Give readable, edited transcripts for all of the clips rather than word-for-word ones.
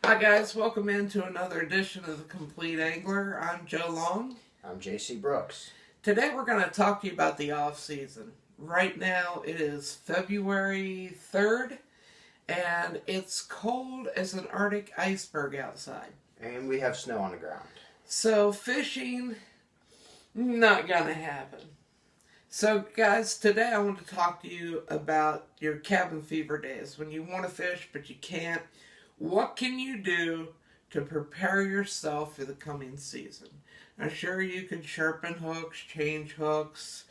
Hi guys, welcome into another edition of The Complete Angler. I'm Joe Long. I'm JC Brooks. Today we're going to talk to you about the off season. Right now it is February 3rd and it's cold as an Arctic iceberg outside. And we have snow on the ground. So fishing, not going to happen. So guys, today I want to talk to you about your cabin fever days when you want to fish but you can't. What can you do to prepare yourself for the coming season? Now, sure, you can sharpen hooks, change hooks,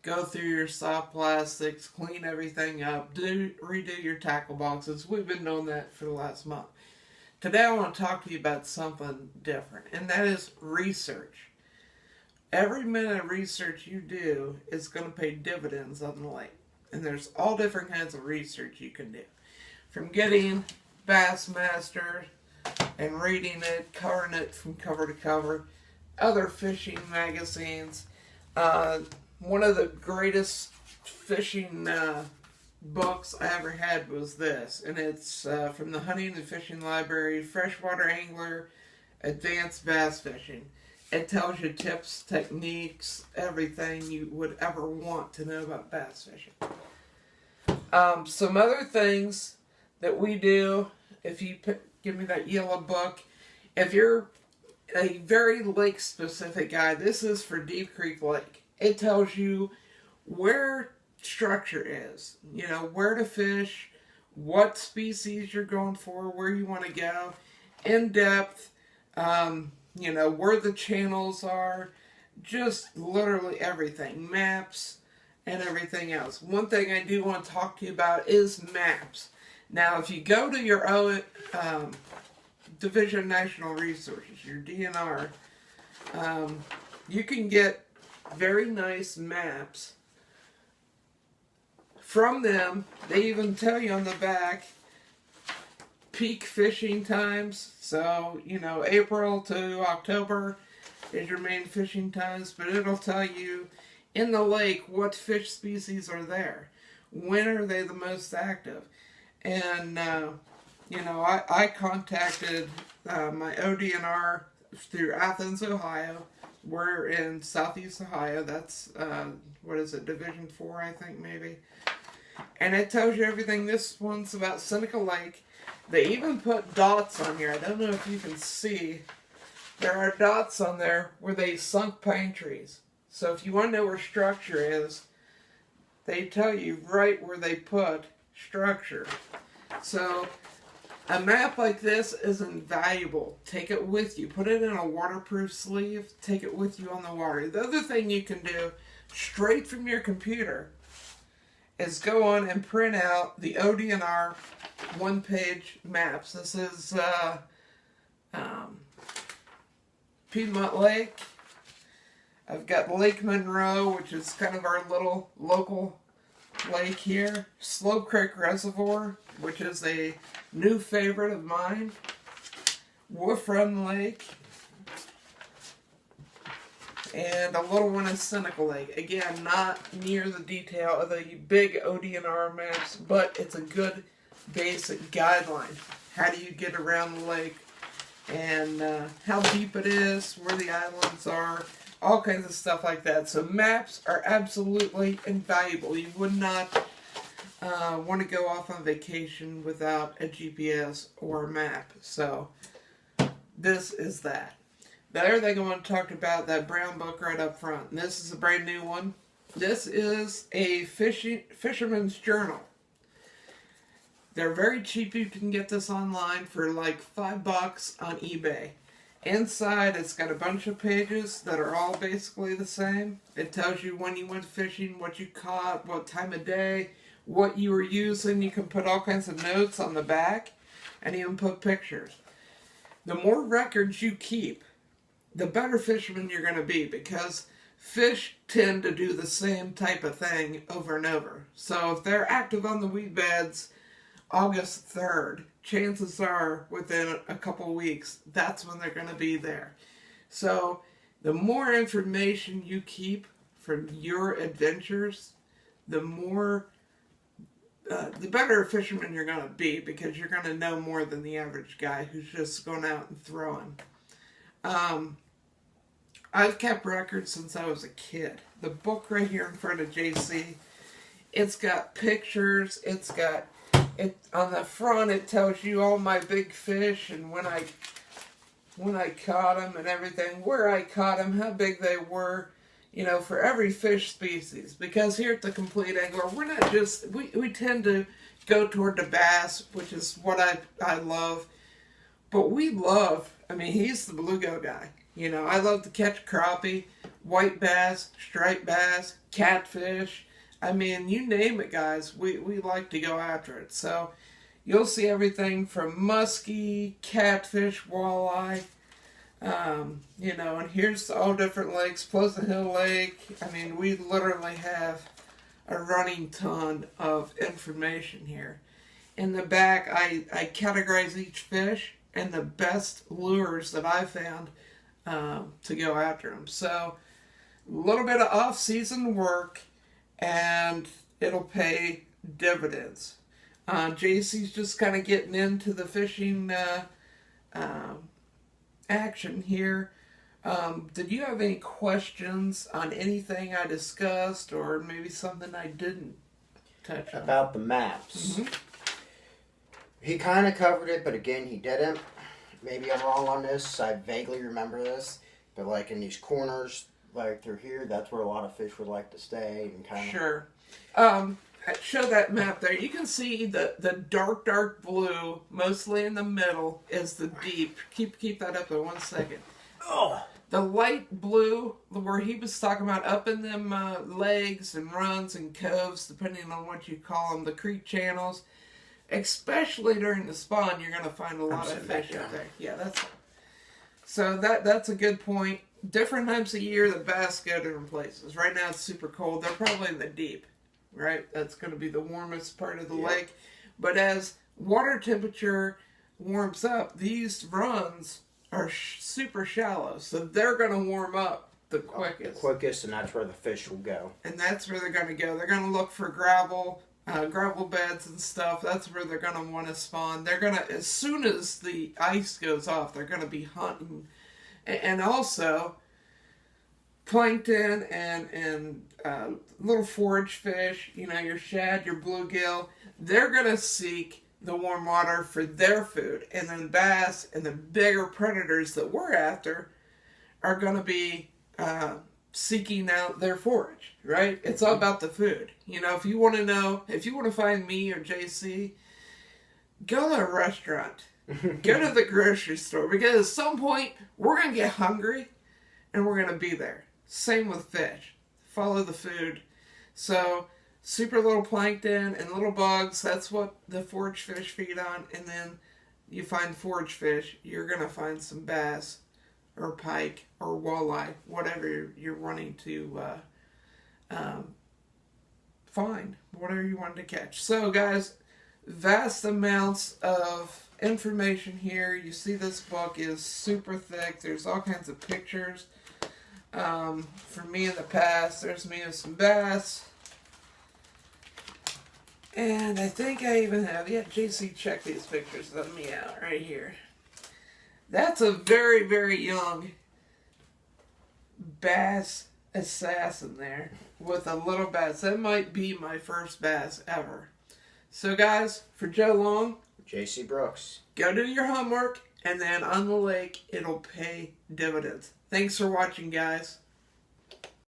go through your soft plastics, clean everything up, redo your tackle boxes. We've been doing that for the last month. Today, I want to talk to you about something different, and that is research. Every minute of research you do is going to pay dividends on the lake. And there's all different kinds of research you can do. From getting Bassmaster and reading it, covering it from cover to cover, other fishing magazines. One of the greatest fishing books I ever had was this, and it's from the Hunting and Fishing Library, Freshwater Angler, Advanced Bass Fishing. It tells you tips, techniques, everything you would ever want to know about bass fishing. Some other things that we do, if you give me that yellow book, if you're a very lake specific guy, this is for Deep Creek Lake. It tells you where structure is, where to fish, what species you're going for, where you want to go, in depth, where the channels are, just literally everything, maps and everything else. One thing I do want to talk to you about is maps. Now, if you go to your own Division of National Resources, your DNR, you can get very nice maps. From them, they even tell you on the back peak fishing times. So, April to October is your main fishing times, but it'll tell you in the lake what fish species are there. When are they the most active? And, I contacted my ODNR through Athens, Ohio. We're in Southeast Ohio. That's, Division 4, I think, maybe. And it tells you everything. This one's about Seneca Lake. They even put dots on here. I don't know if you can see. There are dots on there where they sunk pine trees. So if you want to know where structure is, they tell you right where they put structure. So a map like this is invaluable. Take it with you. Put it in a waterproof sleeve. Take it with you on the water. The other thing you can do straight from your computer is go on and print out the ODNR one-page maps. This is Piedmont Lake. I've got Lake Monroe, which is kind of our little local lake here. Slope Creek Reservoir, which is a new favorite of mine. Wolf Run Lake. And a little one is Seneca Lake. Again, not near the detail of the big ODNR maps, but it's a good basic guideline. How do you get around the lake, and how deep it is, where the islands are, all kinds of stuff like that. So maps are absolutely invaluable. You would not want to go off on vacation without a GPS or a map. So this is that. The other thing I want to talk about, that brown book right up front. And this is a brand new one. This is a fisherman's journal. They're very cheap. You can get this online for like $5 on eBay. Inside, it's got a bunch of pages that are all basically the same. It tells you when you went fishing, what you caught, what time of day, what you were using. You can put all kinds of notes on the back, and even put pictures. The more records you keep, the better fisherman you're going to be, because fish tend to do the same type of thing over and over. So if they're active on the weed beds August 3rd, chances are within a couple weeks, that's when they're going to be there. So the more information you keep from your adventures, the more the better a fisherman you're going to be, because you're going to know more than the average guy who's just going out and throwing. I've kept records since I was a kid. The book right here in front of JC, it's got pictures, it's got, it on the front it tells you all my big fish and when I caught them and everything, where I caught them, how big they were, you know, for every fish species. Because here at the Complete Angler, we're not just, we tend to go toward the bass, which is what I love. But we love, I mean, he's the bluegill guy. You know, I love to catch crappie, white bass, striped bass, catfish. I mean, you name it, guys. We like to go after it. So you'll see everything from muskie, catfish, walleye. You know, and here's all different lakes, Pleasant Hill Lake. I mean, we literally have a running ton of information here. In the back, I categorize each fish and the best lures that I found to go after them. So a little bit of off-season work, and it'll pay dividends. JC's just kind of getting into the fishing action here. Did you have any questions on anything I discussed, or maybe something I didn't touch on? About the maps. Mm-hmm. He kind of covered it, but again, he didn't. Maybe I'm wrong on this. I vaguely remember this. But like in these corners, like through here, that's where a lot of fish would like to stay and kind of... Sure. Show that map there. You can see the dark blue, mostly in the middle, is the deep. Keep that up there 1 second. Oh. The light blue, where he was talking about up in them legs and runs and coves, depending on what you call them, the creek channels, especially during the spawn, you're going to find a lot of fish out there. Yeah, so that's a good point. Different times of year, the bass go different places. Right now it's super cold. They're probably in the deep, right? That's going to be the warmest part of the lake. But as water temperature warms up, these runs are super shallow, so they're going to warm up the quickest. And that's where the fish will go. And that's where they're going to go. They're going to look for gravel beds and stuff. That's where they're going to want to spawn. They're going to, as soon as the ice goes off, they're going to be hunting. And also, plankton and little forage fish, you know, your shad, your bluegill, they're going to seek the warm water for their food. And then bass and the bigger predators that we're after are going to be seeking out their forage, right? It's all about the food. You know, if you want to find me or JC, go to a restaurant. Go to the grocery store, because at some point we're going to get hungry and we're going to be there. Same with fish. Follow the food. So, super little plankton and little bugs, that's what the forage fish feed on. And then you find forage fish, you're going to find some bass or pike or walleye, whatever you're wanting to find, whatever you want to catch. So, guys, vast amounts of information here. You see this book is super thick. There's all kinds of pictures. For me in the past, there's me with some bass. And I think I even have, JC, check these pictures of me out right here. That's a very, very young bass assassin there with a little bass. That might be my first bass ever. So, guys, for Joe Long, JC Brooks, go do your homework, and then on the lake, it'll pay dividends. Thanks for watching, guys.